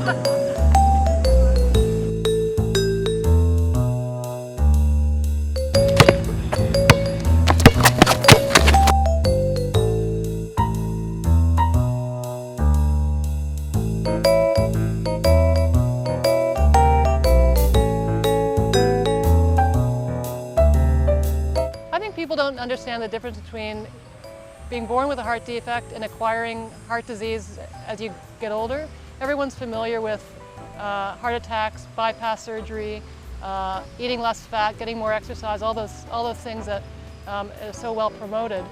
I think people don't understand the difference between being born with a heart defect and acquiring heart disease as you get older. Everyone's familiar with heart attacks, bypass surgery, eating less fat, getting more exercise, all those things that are so well promoted.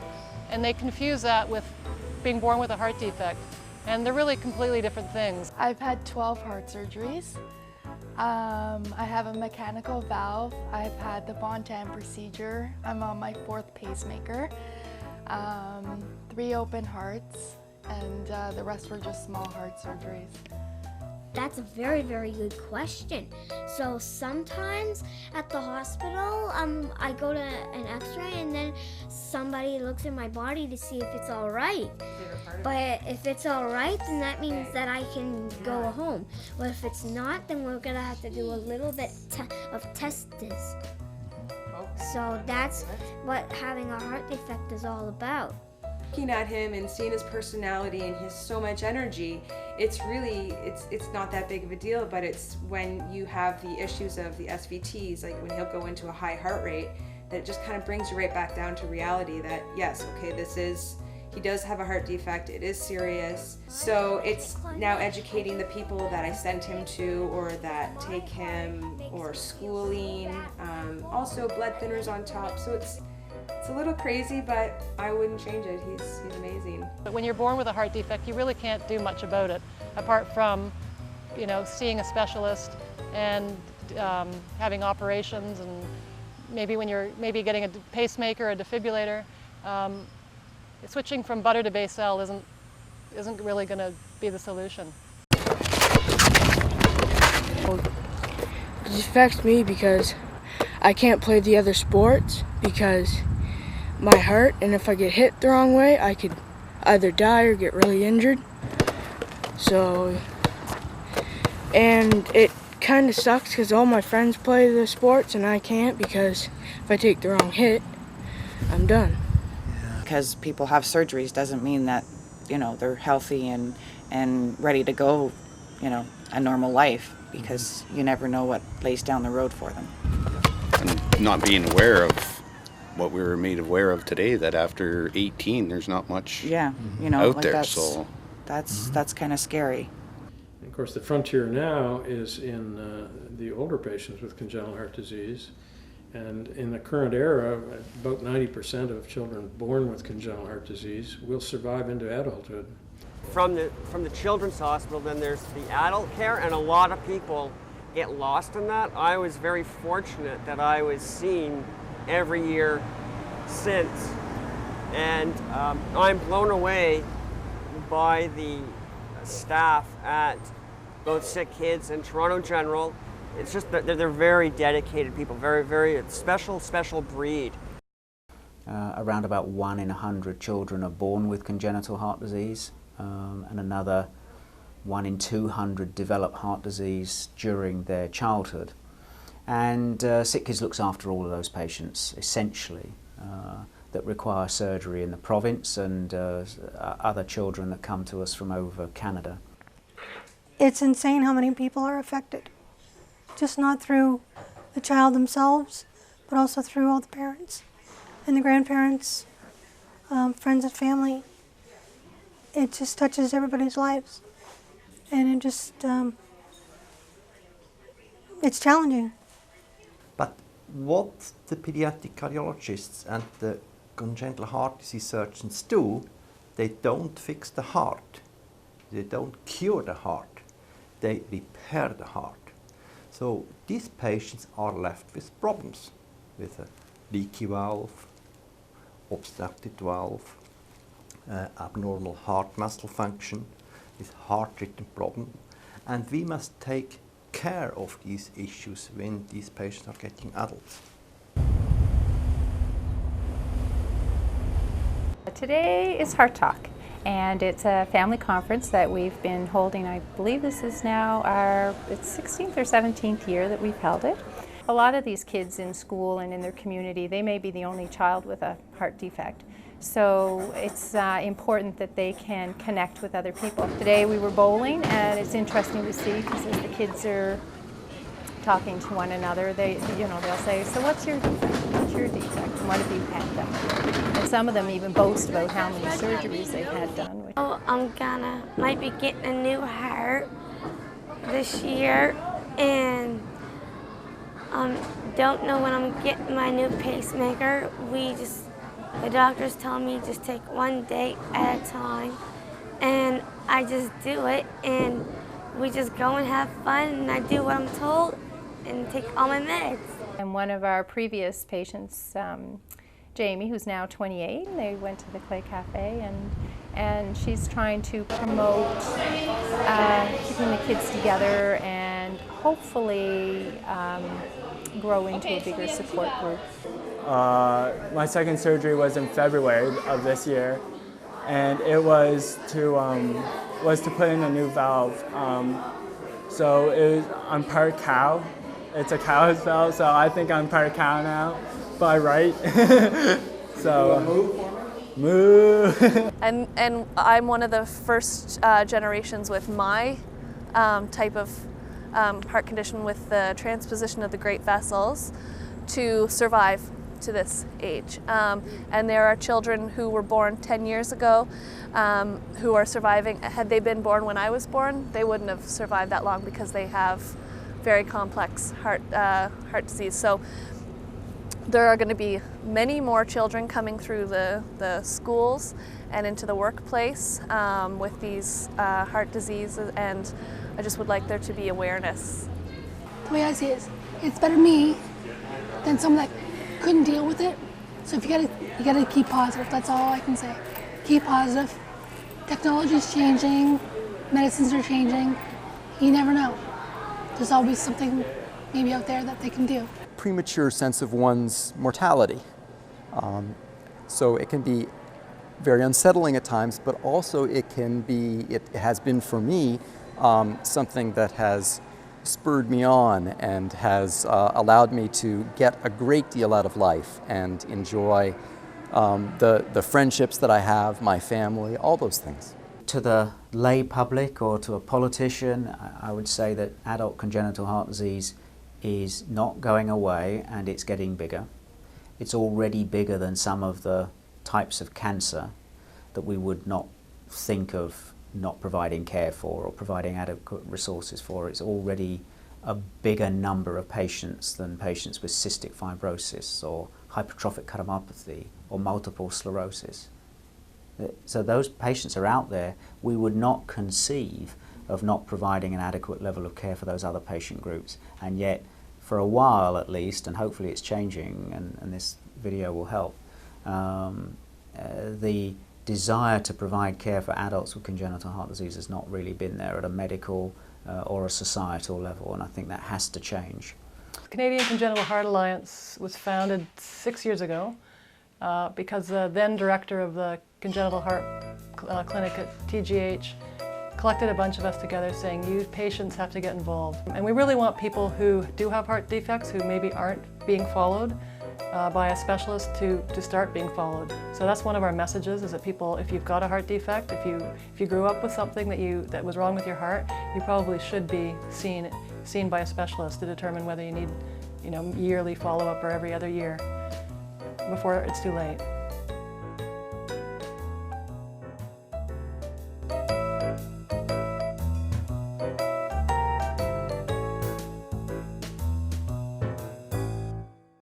And they confuse that with being born with a heart defect. And they're really completely different things. I've had 12 heart surgeries. I have a mechanical valve. I've had the Bontan procedure. I'm on my 4th pacemaker. 3 open hearts, and the rest were just small heart surgeries. That's a very, very good question. So sometimes at the hospital, I go to an x-ray and then somebody looks at my body to see if it's all right. But if it's all right, then that means that I can go home. But if it's not, then we're gonna have to do a little bit of testes. So that's what having a heart defect is all about. Looking at him and seeing his personality and his so much energy, it's really, it's not that big of a deal, but it's when you have the issues of the SVTs, like when he'll go into a high heart rate, that it just kind of brings you right back down to reality that yes, okay, he does have a heart defect, it is serious. So it's now educating the people that I sent him to or that take him, or schooling, also blood thinners on top. So it's a little crazy, but I wouldn't change it. He's amazing. But when you're born with a heart defect, you really can't do much about it, apart from, seeing a specialist and having operations, and maybe when you're getting a pacemaker, a defibrillator. Switching from butter to Basel isn't really going to be the solution. Well, it affects me because I can't play the other sports because my heart, and if I get hit the wrong way, I could either die or get really injured. So, and it kind of sucks because all my friends play the sports and I can't, because if I take the wrong hit, I'm done. Because people have surgeries doesn't mean that, they're healthy and ready to go, a normal life, because you never know what lays down the road for them. And not being aware of what we were made aware of today, that after 18 there's not much out like there. That's kind of scary. Of course, the frontier now is in the older patients with congenital heart disease. And in the current era, about 90% of children born with congenital heart disease will survive into adulthood. From the children's hospital, then there's the adult care, and a lot of people get lost in that. I was very fortunate that I was seen every year since, and I'm blown away by the staff at both Sick Kids and Toronto General. It's just that they're very dedicated people, very, very special breed. Around about 1 in 100 children are born with congenital heart disease, and another 1 in 200 develop heart disease during their childhood. And Sick Kids looks after all of those patients, essentially, that require surgery in the province, and other children that come to us from over Canada. It's insane how many people are affected. Just not through the child themselves, but also through all the parents and the grandparents, friends and family. It just touches everybody's lives, and it just, it's challenging. But what the pediatric cardiologists and the congenital heart disease surgeons do, they don't fix the heart. They don't cure the heart. They repair the heart. So these patients are left with problems, with a leaky valve, obstructed valve, abnormal heart muscle function, with heart rhythm problem. And we must take care of these issues when these patients are getting adults. Today is Heart Talk, And it's a family conference that we've been holding. I believe this is now our 16th or 17th year that we've held it. A lot of these kids in school and in their community, they may be the only child with a heart defect. So it's important that they can connect with other people. Today we were bowling, and it's interesting to see because as the kids are talking to one another, they'll say, "So what's your defect? What's your defect? And what have you had done?" And some of them even boast about how many surgeries they've had done. Oh, might be getting a new heart this year, and don't know when I'm getting my new pacemaker. The doctors tell me just take one day at a time, and I just do it, and we just go and have fun, and I do what I'm told and take all my meds. And one of our previous patients, Jamie, who's now 28, they went to the Clay Cafe, and she's trying to promote keeping the kids together and hopefully grow into a bigger support group. My second surgery was in February of this year, and it was to put in a new valve. So I'm part cow. It's a cow's valve, so I think I'm part cow now by right. So moo. And I'm one of the first generations with my type of heart condition with the transposition of the great vessels to survive to this age. And there are children who were born 10 years ago who are surviving. Had they been born when I was born, they wouldn't have survived that long because they have very complex heart disease. So there are going to be many more children coming through the schools and into the workplace with these heart diseases, and I just would like there to be awareness. The way I see it is, it's better me than someone that couldn't deal with it. So if you gotta keep positive. That's all I can say. Keep positive. Technology's changing, medicines are changing. You never know. There's always something maybe out there that they can do. Premature sense of one's mortality. So it can be very unsettling at times, but also it has been for me something that has spurred me on and has allowed me to get a great deal out of life and enjoy the friendships that I have, my family, all those things. To the lay public or to a politician, I would say that adult congenital heart disease is not going away, and it's getting bigger. It's already bigger than some of the types of cancer that we would not think of not providing care for or providing adequate resources for. It's already a bigger number of patients than patients with cystic fibrosis or hypertrophic cardiomyopathy or multiple sclerosis. So those patients are out there. We would not conceive of not providing an adequate level of care for those other patient groups. And yet, for a while at least, and hopefully it's changing, and this video will help, the desire to provide care for adults with congenital heart disease has not really been there at a medical or a societal level, and I think that has to change. The Canadian Congenital Heart Alliance was founded 6 years ago because the then director of the Congenital Heart Clinic at TGH collected a bunch of us together saying, you patients have to get involved. And we really want people who do have heart defects, who maybe aren't being followed by a specialist, to start being followed. So that's one of our messages, is that people, if you've got a heart defect, if you grew up with something that was wrong with your heart, you probably should be seen by a specialist to determine whether you need yearly follow-up or every other year before it's too late.